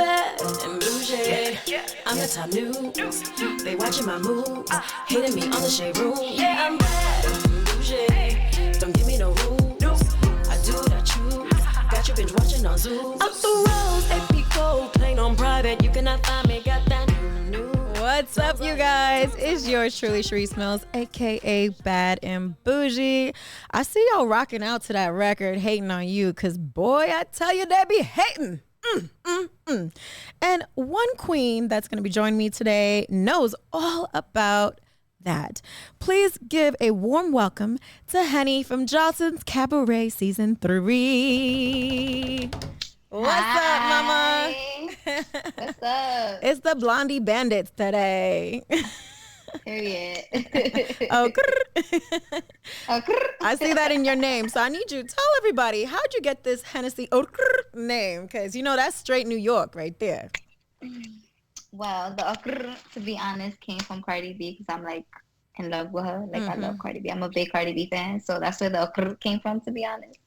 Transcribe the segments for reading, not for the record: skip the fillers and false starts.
bad and bougie. I'm the top news. They watching my moves, hating me on the shade room. Yeah, I'm bad and bougie. Don't give me no rules. I do what I choose. Got you binge watching on Zoom. Up the road, AP Gold, playing on private. You cannot find me. Got that new. What's up, you guys? It's yours truly, Sharice Mills, aka Bad and Boujee. I see y'all rocking out to that record, hating on you, cause boy, I tell you, they be hating. And one queen that's gonna be joining me today knows all about that. Please give a warm welcome to Henny from Joselines Cabaret Season 3. What's up, mama? What's up? It's the Blondie Bandits today. Period. Oh, I see that in your name. So I need you to tell everybody, how'd you get this Hennessy name? Because, you know, that's straight New York right there. Well, the to be honest, came from Cardi B because I'm like in love with her. Like I love Cardi B. I'm a big Cardi B fan. So that's where the came from, to be honest.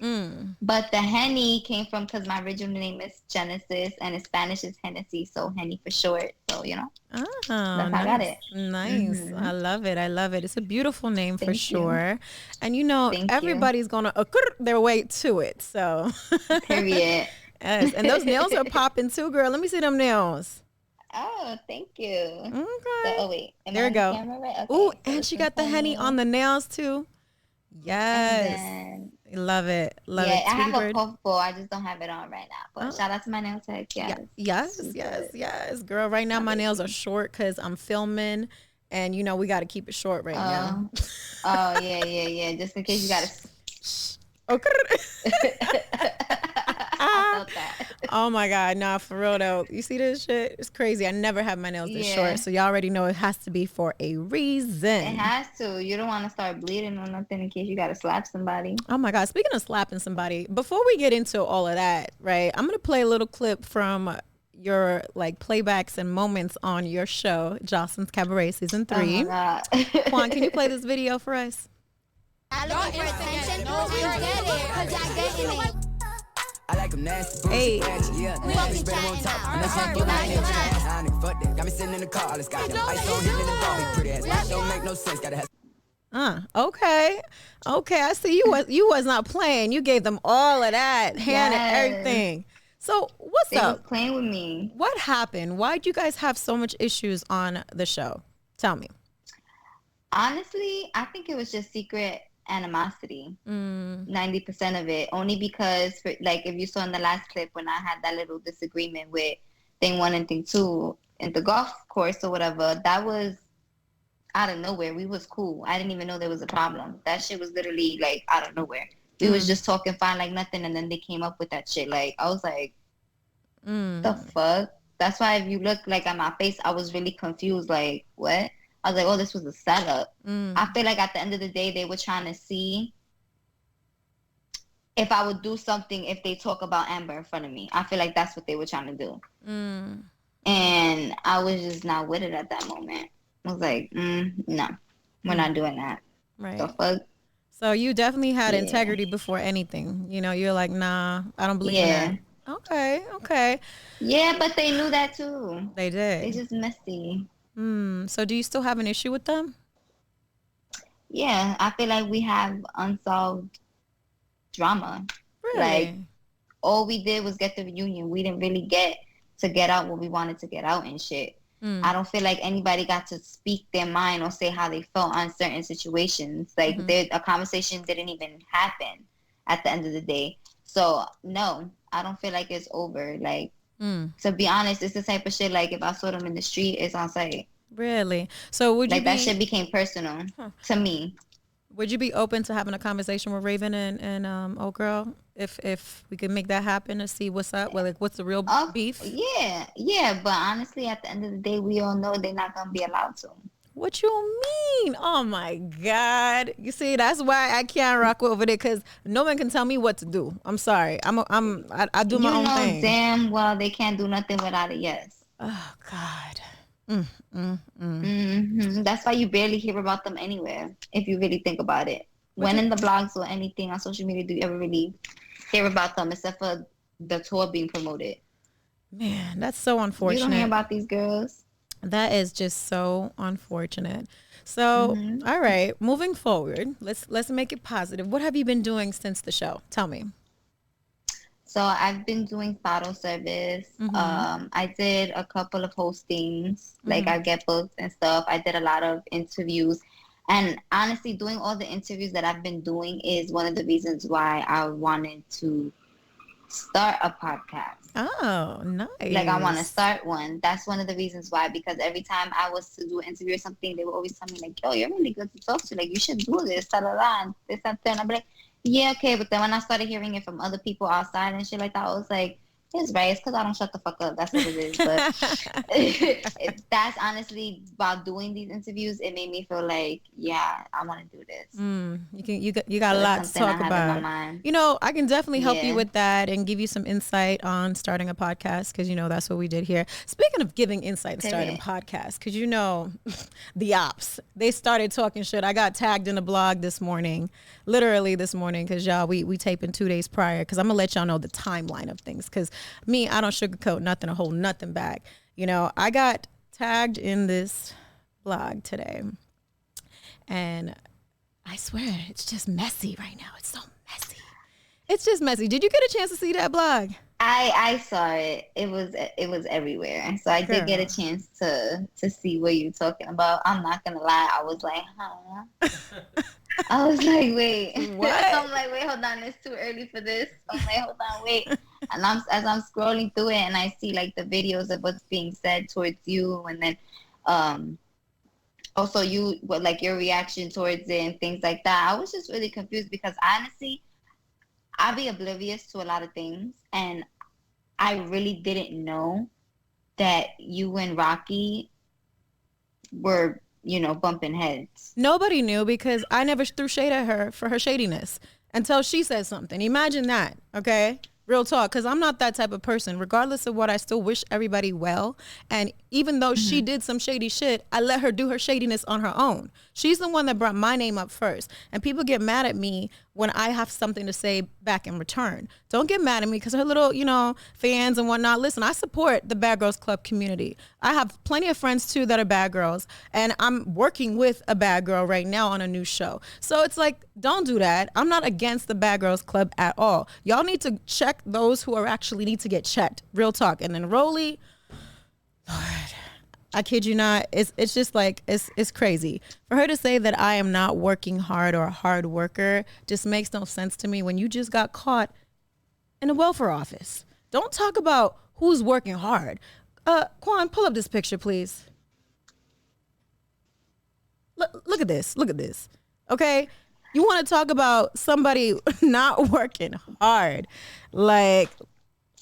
But the Henny came from because my original name is Genesis and in Spanish is Hennessy. So Henny for short. So, you know, that's how I got it. Nice. I love it. I love it. It's a beautiful name for Thank sure. You. And, you know, Thank everybody's going to their way to it. So. Period. Yes. And those nails are popping too, girl. Let me see them nails. Oh, thank you. Okay. So, oh, wait. There we go. Right? Okay. Ooh, So and she got the Henny on the nails too. Yes. Love it. Love it. I have Bird. a puffball. I just don't have it on right now. But shout out to my nail tech. Yes. Girl, right now my nails are short because I'm filming. And, you know, we got to keep it short right now. Yeah. Just in case you got to... Okay. I felt that. Oh my God, nah, for real though. You see this shit? It's crazy. I never have my nails this short, so y'all already know it has to be for a reason. It has to. You don't want to start bleeding or nothing in case you got to slap somebody. Oh my God, speaking of slapping somebody, before we get into all of that, right, I'm going to play a little clip from your like playbacks and moments on your show, Joselines Cabaret Season 3. Oh my God. Juan, can you play this video for us? I look for attention, I get it, cause I get it. I like them nasty, Hey. yeah. Nasty, spread them on top. I'm not saying you my name, nah, nigga, fuck that. Got me sitting in the car, all this goddamn ice on him in the dog. Pretty ass, that don't make no sense. Gotta have. Okay. I see you was not playing. You gave them all of that hand and everything. So what's They up? was playing with me. What happened? Why'd you guys have so much issues on the show? Tell me. Honestly, I think it was just secret animosity. 90% of it. Only because, like, if you saw in the last clip when I had that little disagreement with thing 1 and thing 2 in the golf course or whatever, that was out of nowhere. We was cool. I didn't even know there was a problem. That shit was literally, like, out of nowhere. We was just talking fine like nothing, and then they came up with that shit. Like, I was like, the fuck? That's why if you look, like, at my face, I was really confused. Like, what? I was like, oh, this was a setup. I feel like at the end of the day, they were trying to see if I would do something if they talk about Amber in front of me. I feel like that's what they were trying to do. And I was just not with it at that moment. I was like, no, we're not doing that. Right. The fuck? So you definitely had integrity before anything. You know, you're like, nah, I don't believe in that. Okay. Yeah, but they knew that too. They did. They just messy. So do you still have an issue with them? Yeah, I feel like we have unsolved drama. Really? Like, all we did was get the reunion. We didn't really get out what we wanted to get out and shit. I don't feel like anybody got to speak their mind or say how they felt on certain situations. Like, a conversation didn't even happen at the end of the day. So, no, I don't feel like it's over. Like, to be honest, it's the type of shit, like, if I saw them in the street, it's on sight. Really? So would you that shit became personal to me. Would you be open to having a conversation with Raven and old girl if we could make that happen to see what's up? Well, like, what's the real beef? Yeah. But honestly, at the end of the day, we all know they're not gonna be allowed to. What you mean? Oh my God! You see, that's why I can't rock over it, because no one can tell me what to do. I'm sorry. I do my own thing. You know damn well they can't do nothing without a yes. Oh God. That's why you barely hear about them anywhere, if you really think about it. When in the blogs or anything on social media do you ever really hear about them, except for the tour being promoted? Man, that's so You don't hear unfortunate. about these girls. That is just so unfortunate. So, Mm-hmm. all right, moving forward, let's make it positive. What have you been doing since the show? Tell me. So I've been doing photo service. I did a couple of hostings, like I get booked and stuff. I did a lot of interviews. And honestly, doing all the interviews that I've been doing is one of the reasons why I wanted to start a podcast. Oh, Like I want to nice. start one. That's one of the reasons why. Because every time I was to do an interview or something, they would always tell me like, "Yo, you're really good to talk to. Like you should do this, da da da, and this and that." And I'd be like, "Yeah, okay." But then when I started hearing it from other people outside and shit like that, I was like, "It's right. It's because I don't shut the fuck up. That's what it is." But that's honestly about doing these interviews. It made me feel like, yeah, I want to do this. You got a So it's lot to something I talk have in my about. mind. You know, I can definitely help you Yeah. with that and give you some insight on starting a podcast because you know that's what we did here. Speaking of giving insight and starting Period. podcasts, because you know the ops, they started talking shit. I got tagged in a blog this morning, literally this morning, because y'all we taping 2 days prior. Because I'm gonna let y'all know the timeline of things. Because me, I don't sugarcoat nothing or hold nothing back. You know, I got tagged in this blog today, and I swear, it's just messy right now. It's so messy. It's just messy. Did you get a chance to see that blog? I saw it. It was everywhere. So I did get a Girl. chance to see what you're talking about. I'm not gonna lie. I was like, huh? I was like, wait. What? I'm like, wait, hold on. It's too early for this. I'm like, hold on, wait. And as I'm scrolling through it and I see like the videos of what's being said towards you, and then um also like your reaction towards it and things like that. I was just really confused because honestly, I'll be oblivious to a lot of things, and I really didn't know that you and Rocky were, bumping heads. Nobody knew because I never threw shade at her for her shadiness until she said something. Imagine that, okay? Real talk, because I'm not that type of person. Regardless of what, I still wish everybody well. And even though she did some shady shit, I let her do her shadiness on her own. She's the one that brought my name up first. And people get mad at me when I have something to say back in return. Don't get mad at me because her little, fans and whatnot. Listen, I support the Bad Girls Club community. I have plenty of friends too that are bad girls. And I'm working with a bad girl right now on a new show. So it's like, don't do that. I'm not against the Bad Girls Club at all. Y'all need to check those who are actually need to get checked. Real talk. And then Rolly, Lord, I kid you not. It's just like it's crazy for her to say that I am not working hard or a hard worker. Just makes no sense to me when you just got caught in a welfare office. Don't talk about who's working hard. Quan, pull up this picture, please. Look at this. Look at this. Okay, you want to talk about somebody not working hard? Like,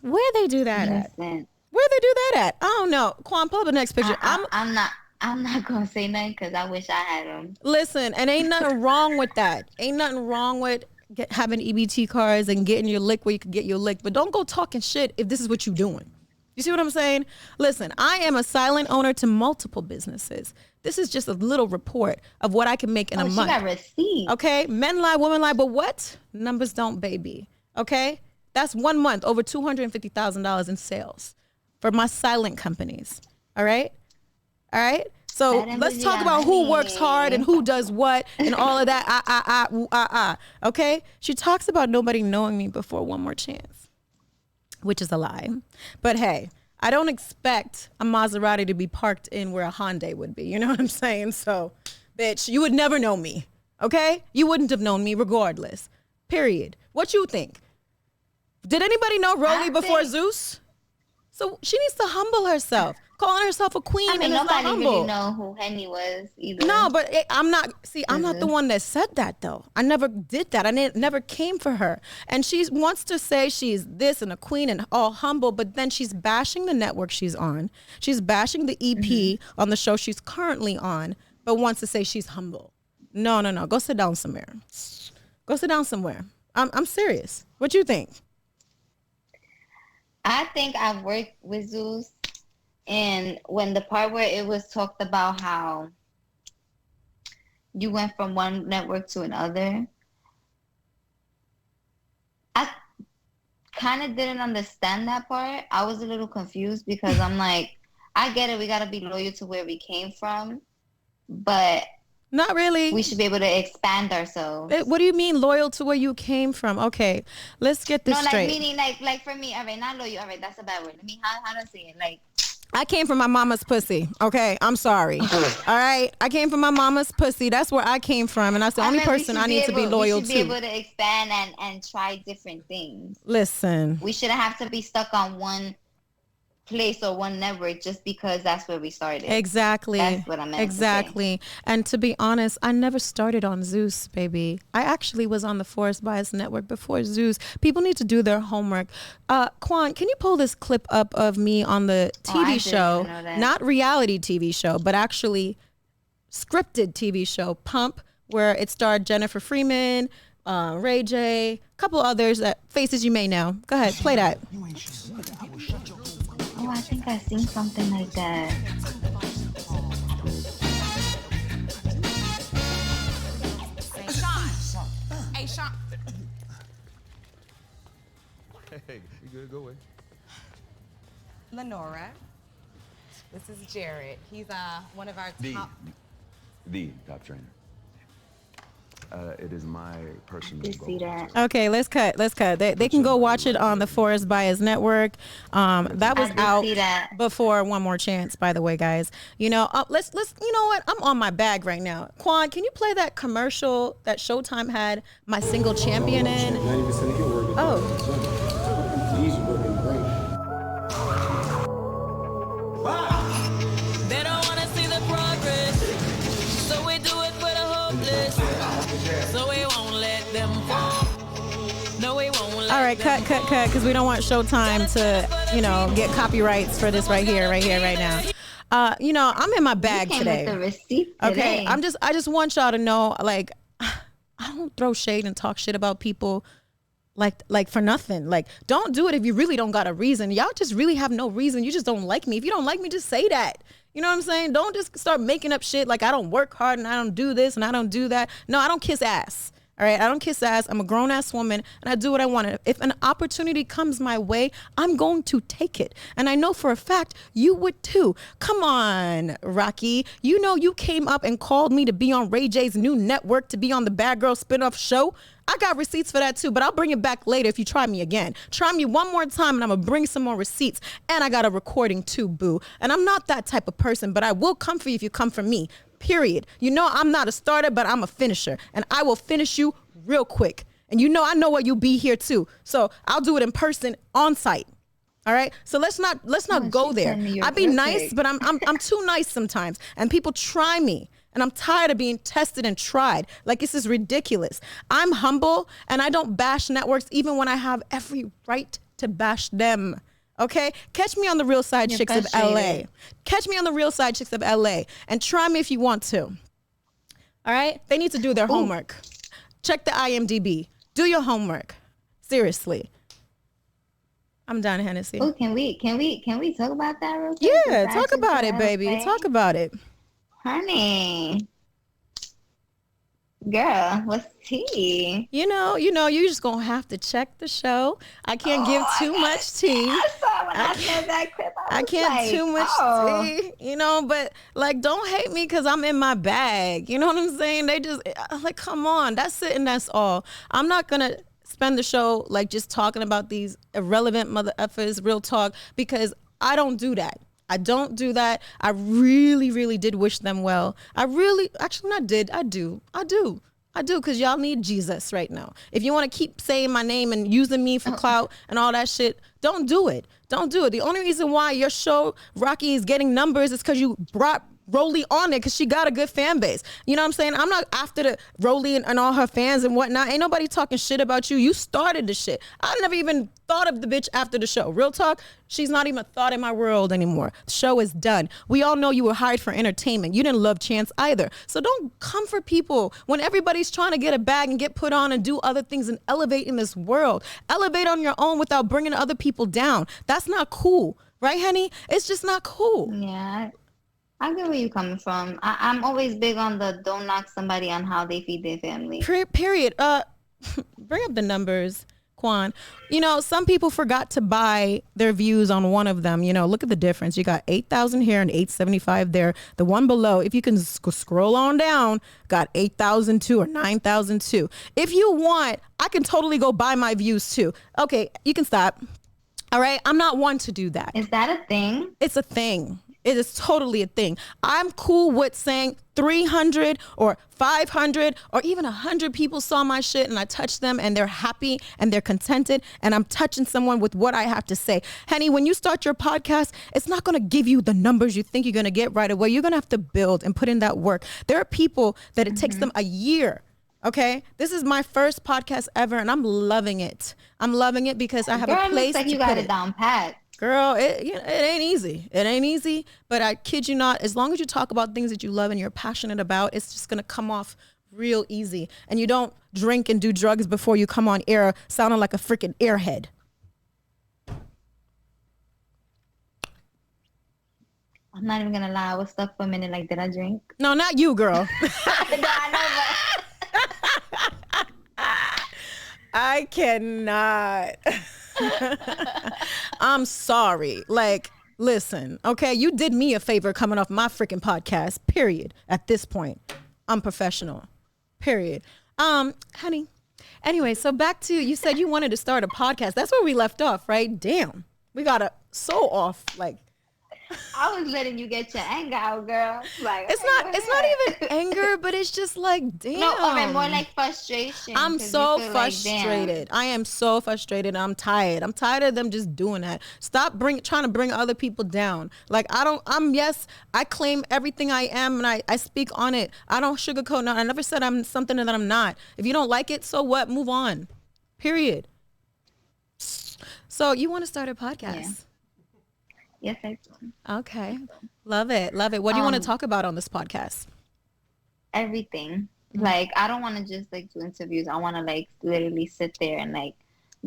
where they do that at? Listen, Where they do that at? I don't know. Quan, pull up the next picture. I'm not gonna say nothing because I wish I had them. Listen, and ain't nothing wrong with that. Ain't nothing wrong with having EBT cards and getting your lick where you can get your lick. But don't go talking shit if this is what you're doing. You see what I'm saying? Listen, I am a silent owner to multiple businesses. This is just a little report of what I can make in a She month. got receipts. Okay, men lie, women lie, but what? Numbers don't, baby. Okay, that's 1 month, over $250,000 in sales for my silent companies. All right, all right. So let's talk about who works hard and who does what and all of that. Okay, she talks about nobody knowing me before one more chance, which is a lie. But hey, I don't expect a Maserati to be parked in where a Hyundai would be. You know what I'm saying? So, bitch, you would never know me. Okay? You wouldn't have known me regardless. Period. What you think? Did anybody know Rolly before Zeus? So she needs to humble herself. Calling herself a queen I mean, and is not nobody humble. really know who Henny was either. No, but I'm not. See, I'm not the one that said that though. I never did that. I never came for her. And she wants to say she's this and a queen and all humble, but then she's bashing the network she's on. She's bashing the EP on the show she's currently on, but wants to say she's humble. No. Go sit down somewhere. Go sit down somewhere. I'm serious. What you think? I think I've worked with Zeus, and when the part where it was talked about how you went from one network to another, I kind of didn't understand that part. I was a little confused because I'm like, I get it. We got to be loyal to where we came from, but not really. We should be able to expand ourselves. What do you mean loyal to where you came from? Okay, let's get this straight. No, like meaning like for me, all right, not loyal. All right, that's a bad word. I mean, how to say it? Like, I came from my mama's pussy. Okay, I'm sorry. All right, I came from my mama's pussy. That's where I came from, and that's the only person I need to be loyal to. We should be able to expand and try different things. Listen, we shouldn't have to be stuck on one place or one network just because that's where we started. Exactly. That's what I meant. Exactly. And to be honest, I never started on Zeus, baby. I actually was on the Forest Bias Network before Zeus. People need to do their homework. Quan, can you pull this clip up of me on the TV show? Not reality TV show, but actually scripted TV show, Pump, where it starred Jennifer Freeman, Ray J, a couple others, faces you may know. Go ahead, play that. Oh, I think I've seen something like that. Hey, Sean. Hey, you good? Go away. Lenora. This is Jared. He's one of our top... The top trainer. It is my personal goal. See that. Okay, let's cut. They can go watch it on the Forest Bias Network. That was out before One More Chance, by the way, guys. You know, let's. You know what? I'm on my bag right now. Quan, can you play that commercial that Showtime had my single champion in? 90% of your work is oh. Easy working great. They don't want to see the progress, so we do it for the hopeless. So we won't let them fall. No, we won't let All right, cut, because we don't want Showtime to, you know, get copyrights for this right here, right now. You know, I'm in my bag today. With the receipt today. Okay, I just want y'all to know, like, I don't throw shade and talk shit about people like for nothing. Like, don't do it if you really don't got a reason. Y'all just really have no reason. You just don't like me. If you don't like me, just say that. You know what I'm saying? Don't just start making up shit like I don't work hard and I don't do this and I don't do that. No, I don't kiss ass. All right, I don't kiss ass. I'm a grown ass woman and I do what I want. If an opportunity comes my way, I'm going to take it. And I know for a fact you would too. Come on, Rocky. You know you came up and called me to be on Ray J's new network, to be on the Bad Girl spinoff show. I got receipts for that too, but I'll bring it back later if you try me again. Try me one more time and I'm gonna bring some more receipts. And I got a recording too, boo. And I'm not that type of person, but I will come for you if you come for me, period. You know I'm not a starter, but I'm a finisher. And I will finish you real quick. And you know I know what you'll be here too. So I'll do it in person, on site. All right, so let's not go there. I be nice, but I'm too nice sometimes. And people try me. And I'm tired of being tested and tried. Like, this is ridiculous. I'm humble and I don't bash networks even when I have every right to bash them. Okay? Catch me on the Real Side Chicks of LA. Catch me on the Real Side Chicks of LA and try me if you want to. All right? They need to do their homework. Check the IMDb. Do your homework. Seriously. I'm done, Hennessy. Oh, can we talk about that real quick? Yeah, talk about it, baby. Talk about it. Honey, girl, what's tea? You know, you just gonna have to check the show. I can't give too much tea. I saw when I saw that clip. I can't like, too much tea, you know, but like, don't hate me because I'm in my bag. You know what I'm saying? They just like, come on, that's it and that's all. I'm not gonna spend the show like just talking about these irrelevant mother effers, real talk, because I don't do that. I don't do that. I really, really did wish them well. I do, because y'all need Jesus right now. If you want to keep saying my name and using me for clout and all that shit, don't do it. Don't do it. The only reason why your show, Rocky, is getting numbers is because you brought Rolly on it because she got a good fan base. You know what I'm saying? I'm not after the Rolly and all her fans and whatnot. Ain't nobody talking shit about you. You started the shit. I never even thought of the bitch after the show. Real talk, she's not even a thought in my world anymore. The show is done. We all know you were hired for entertainment. You didn't love Chance either. So don't come for people when everybody's trying to get a bag and get put on and do other things and elevate in this world. Elevate on your own without bringing other people down. That's not cool. Right, Henny? It's just not cool. Yeah. I get where you're coming from. I'm always big on the don't knock somebody on how they feed their family. Period. Bring up the numbers. Quan. You know, some people forgot to buy their views on one of them. You know, look at the difference. You got 8,000 here and 875 there. The one below, if you can scroll on down, got 8,002 or 9,002. If you want, I can totally go buy my views too. Okay, you can stop. All right, I'm not one to do that. Is that a thing? It's a thing. It is totally a thing. I'm cool with saying 300 or 500 or even 100 people saw my shit and I touched them and they're happy and they're contented and I'm touching someone with what I have to say. Henny, when you start your podcast, it's not going to give you the numbers you think you're going to get right away. You're going to have to build and put in that work. There are people that it takes them a year. Okay, this is my first podcast ever and I'm loving it. I'm loving it because I have a place looks like to you put got it it down pat. Girl, it ain't easy. It ain't easy, but I kid you not, as long as you talk about things that you love and you're passionate about, it's just going to come off real easy. And you don't drink and do drugs before you come on air sounding like a freaking airhead. I'm not even going to lie. I was stuck for a minute. Like, did I drink? No, not you, girl. I cannot. I'm sorry. Like, listen, okay, you did me a favor coming off my freaking podcast, period. At this point, I'm professional, period. Honey, anyway, so back to, you said you wanted to start a podcast. That's where we left off, right? Damn, we got so off, like. I was letting you get your anger out, girl. Like, it's not even anger, but it's just like, damn. No, okay, more like frustration. I'm so Like, frustrated. I am so frustrated. I'm tired. I'm tired of them just doing that. Stop trying to bring other people down. Like, I claim everything I am and I speak on it. I don't sugarcoat nothing. I never said I'm something that I'm not. If you don't like it, so what? Move on. Period. So you want to start a podcast? Yeah. Yes, I do. Okay. Love it. Love it. What do you want to talk about on this podcast? Everything. Like, I don't want to just like do interviews. I want to like literally sit there and like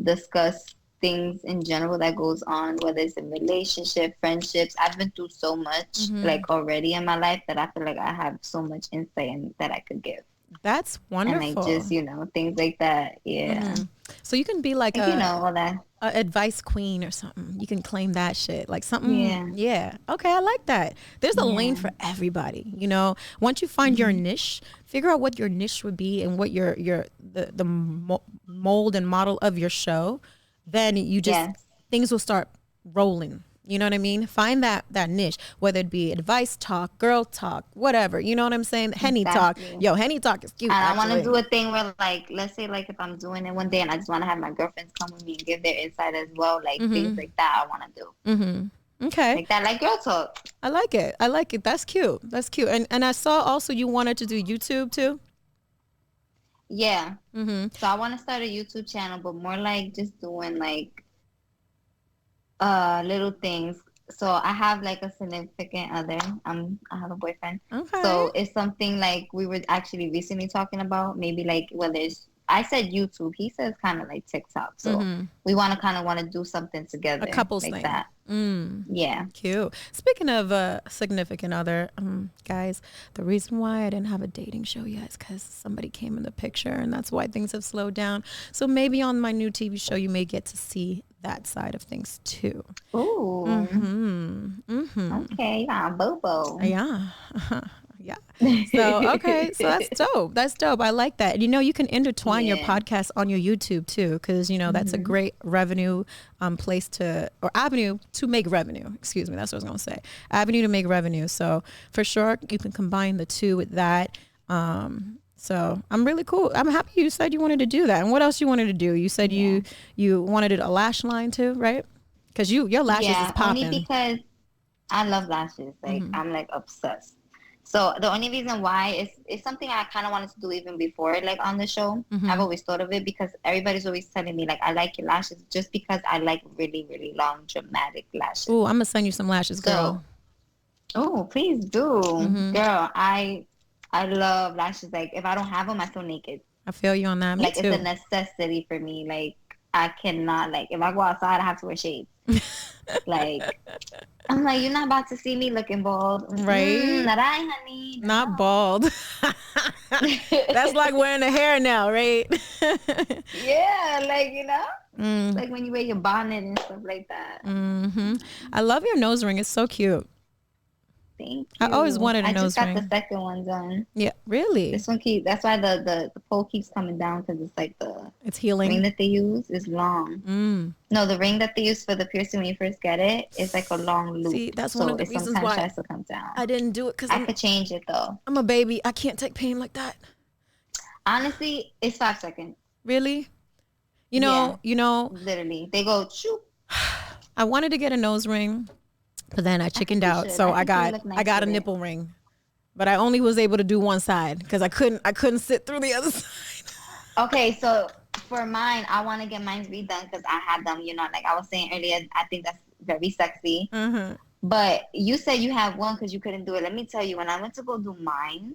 discuss things in general that goes on, whether it's in relationship, friendships. I've been through so much like already in my life that I feel like I have so much insight and that I could give. That's wonderful. And like just, things like that. Yeah. So you can be like all that. A advice queen or something. You can claim that shit. Like something. Yeah. Okay, I like that. There's a lane for everybody. Once you find your niche, figure out what your niche would be and what the mold and model of your show. Then you just things will start rolling. You know what I mean? Find that niche, whether it be advice talk, girl talk, whatever. You know what I'm saying? Henny talk. Yo, Henny talk is cute. And I want to do a thing where, like, let's say, like, if I'm doing it one day and I just want to have my girlfriends come with me and give their insight as well, like, things like that I want to do. Okay. Like that, like girl talk. I like it. That's cute. And I saw also you wanted to do YouTube too? Yeah. So I want to start a YouTube channel, but more like just doing, like, little things. So I have like a significant other. I have a boyfriend. Okay. So it's something like we were actually recently talking about. Maybe like whether it's, I said YouTube. He says kind of like TikTok. So we want to do something together. A couple's like thing. That. Yeah. Cute. Speaking of a significant other, guys, the reason why I didn't have a dating show yet is because somebody came in the picture, and that's why things have slowed down. So maybe on my new TV show, you may get to see that side of things too. Ooh. Okay, Bobo. Yeah. Yeah. So, okay. So that's dope. That's dope. I like that. You can intertwine your podcast on your YouTube too, because, that's a great revenue place or avenue to make revenue. Excuse me. That's what I was going to say. Avenue to make revenue. So for sure, you can combine the two with that. So I'm really cool. I'm happy you said you wanted to do that. And what else you wanted to do? You said you wanted a lash line too, right? Because your lashes is popping. Only because I love lashes. Like I'm like obsessed. So the only reason why is something I kind of wanted to do even before, like on the show. I've always thought of it because everybody's always telling me like I like your lashes just because I like really, really long, dramatic lashes. Oh, I'm gonna send you some lashes, girl. Oh, please do, girl. I love lashes. Like if I don't have them, I feel naked. I feel you on that. Me too. It's a necessity for me. Like I cannot, like if I go outside, I have to wear shades. Like I'm like, you're not about to see me looking bald, right? Not I, honey. Not bald. That's like wearing a hair now, right? Yeah, like, like when you wear your bonnet and stuff like that. I love your nose ring. It's so cute. Thank you. I always wanted a I nose just got ring. the second one done. Yeah, really? This one that's why the pole keeps coming down, because it's like the It's ring healing. that they use is long. No, the ring that they use for the piercing when you first get it is like a long loop. See, that's so one of the it reasons sometimes why tries to come down. I didn't do it because I could change it though. I'm a baby. I can't take pain like that. Honestly, it's 5 seconds. Really? You know, Literally. They go shoop. I wanted to get a nose ring, but then I chickened out, so I got a nipple ring. But I only was able to do one side because I couldn't sit through the other side. Okay, so for mine, I want to get mine redone because I had them, like I was saying earlier, I think that's very sexy. But you said you have one because you couldn't do it. Let me tell you, when I went to go do mine,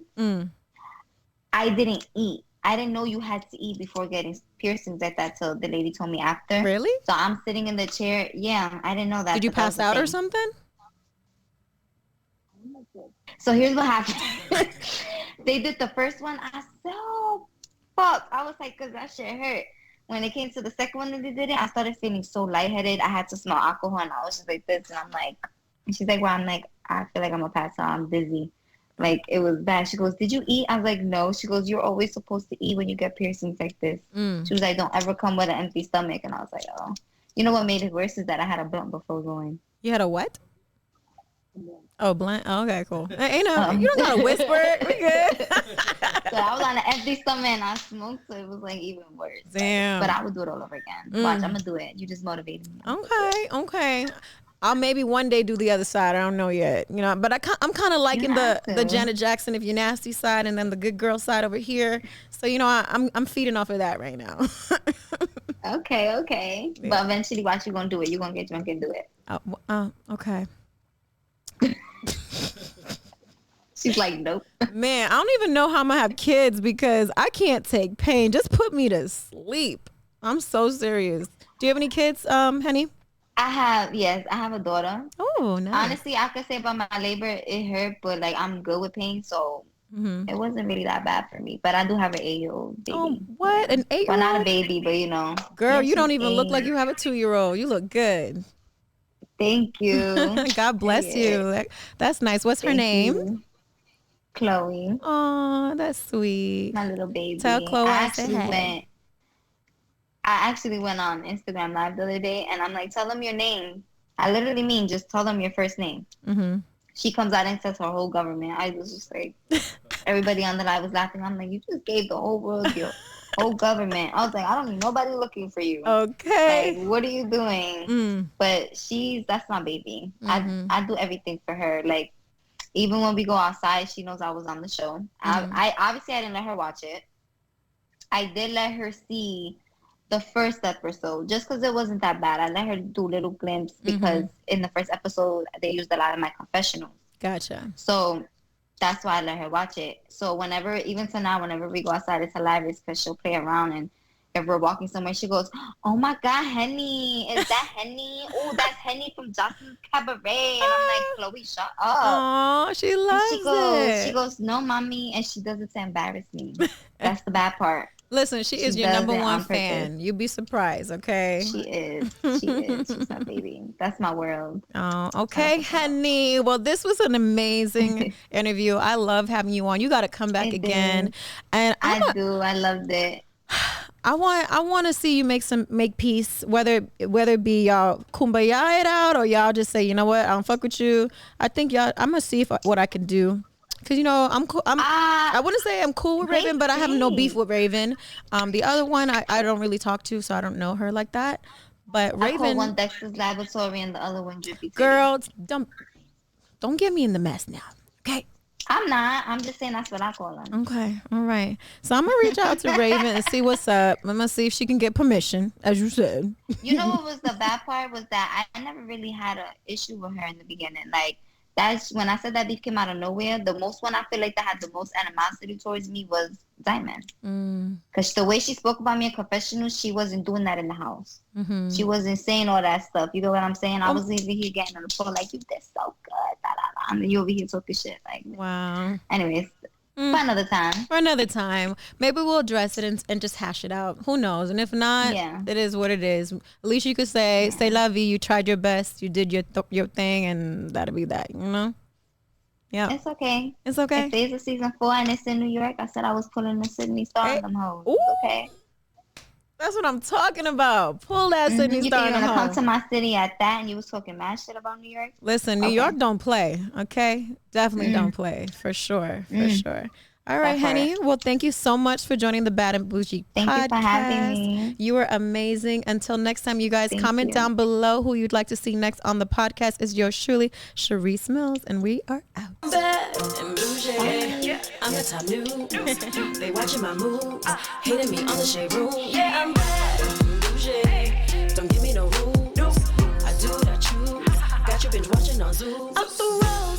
I didn't eat. I didn't know you had to eat before getting piercings like that till the lady told me after. Really? So I'm sitting in the chair. Yeah, I didn't know that. Did you pass out or something? So here's what happened. They did the first one. I said, oh, fuck. I was like, because that shit hurt. When it came to the second one that they did it, I started feeling so lightheaded. I had to smell alcohol, and I was just like this. And I'm like, and she's like, well, I'm like, I feel like I'm going to pass out. I'm dizzy. Like, it was bad. She goes, did you eat? I was like, no. She goes, you're always supposed to eat when you get piercings like this. She was like, don't ever come with an empty stomach. And I was like, oh. You know what made it worse is that I had a blunt before going. You had a what? Oh, blunt. Oh, okay, cool. You don't gotta whisper. We good. So I was on an empty stomach and I smoked, so it was like even worse. Damn. But I would do it all over again. Watch, I'm gonna do it. You just motivated me. Okay. I'll maybe one day do the other side. I don't know yet, But I'm kind of liking the Janet Jackson if you're nasty side, and then the good girl side over here. So I'm feeding off of that right now. Okay. Yeah. But eventually, watch, you gonna do it. You gonna get drunk and do it. Okay. She's like, nope. Man, I don't even know how I'm gonna have kids because I can't take pain. Just put me to sleep. I'm so serious. Do you have any kids, Henny? I have a daughter. Oh, nice. Honestly, I could say about my labor, it hurt, but like I'm good with pain, so it wasn't really that bad for me. But I do have an 8-year-old baby. Oh, what? An 8-year-old? Well, not a baby, but Girl, you don't even look like you have a 2-year-old. You look good. Thank you. God bless you. That's nice. What's her name? You. Chloe. Oh, that's sweet. My little baby. Tell Chloe I actually went on Instagram Live the other day, and I'm like, tell them your name. I literally mean just tell them your first name. She comes out and says her whole government. I was just like, everybody on the live was laughing. I'm like, you just gave the whole world your whole government. I was like, I don't need nobody looking for you. Okay. Like, what are you doing? But that's my baby. I do everything for her. Like, even when we go outside, she knows I was on the show. I obviously I didn't let her watch it. I did let her see the first episode just because it wasn't that bad. I let her do little glimpses because in the first episode they used a lot of my confessionals. Gotcha. So that's why I let her watch it. So even to now, whenever we go outside, it's hilarious because she'll play around, and if we're walking somewhere, she goes, oh my God, Henny, is that Henny? Oh, that's Henny from Joselines Cabaret. And I'm like, Chloe, shut up. Oh, she loves it. She goes, no, mommy, and she does it to embarrass me. That's the bad part. Listen, she is your number one fan. You'd be surprised, okay? She is. She's my baby. That's my world. Oh, okay, Henny. Well, this was an amazing interview. I love having you on. You got to come back again. And I do. I loved it. I want to see you make peace, whether it be y'all kumbaya it out or y'all just say, you know what, I don't fuck with you. I think I'm gonna see what I can do. Cause I'm cool. I wouldn't say I'm cool with Raven, but I have no beef with Raven. The other one I don't really talk to, so I don't know her like that. But Raven, I call one Dexter's Laboratory and the other one Drippy Titty. Girl, don't get me in the mess now, okay? I'm not. I'm just saying that's what I call them. Okay, all right. So I'm gonna reach out to Raven and see what's up. I'm gonna see if she can get permission, as you said. You know what was the bad part was that I never really had an issue with her in the beginning. Like, that's when I said that beef came out of nowhere. The most one I feel like that had the most animosity towards me was Diamond. Because the way she spoke about me in confessional, she wasn't doing that in the house. She wasn't saying all that stuff. You know what I'm saying? I was over here getting on the phone like, you did so good. Da, da, da. And then you over here talking shit. Like, wow. Anyways, For another time. For another time. Maybe we'll address it and just hash it out. Who knows? And if not, it is what it is. At least you could say la vie, you tried your best, you did your thing, and that'll be that, you know? Yeah. It's okay. It's okay. If there's a season 4 and it's in New York, I said I was pulling the Sydney Star on them hoes. Ooh. Okay. That's what I'm talking about. Pull that Sydney Star You in the gonna come home. to my city at that, and you was talking mad shit about New York? Listen, New York don't play, okay? Definitely don't play, for sure, for sure. All right, Henny. Well, thank you so much for joining the Bad and Boujee podcast. Thank you for having me. You were amazing. Until next time, you guys, comment down below who you'd like to see next on the podcast. It's yours truly, Sharice Mills, and we are out. Bad and bougie. I'm the top news. They watching my moves, hating me on the shade room. Yeah, I'm bad and bougie. Don't give me no rules. I do what I choose. Got you binge watching on Zoom. Up the road,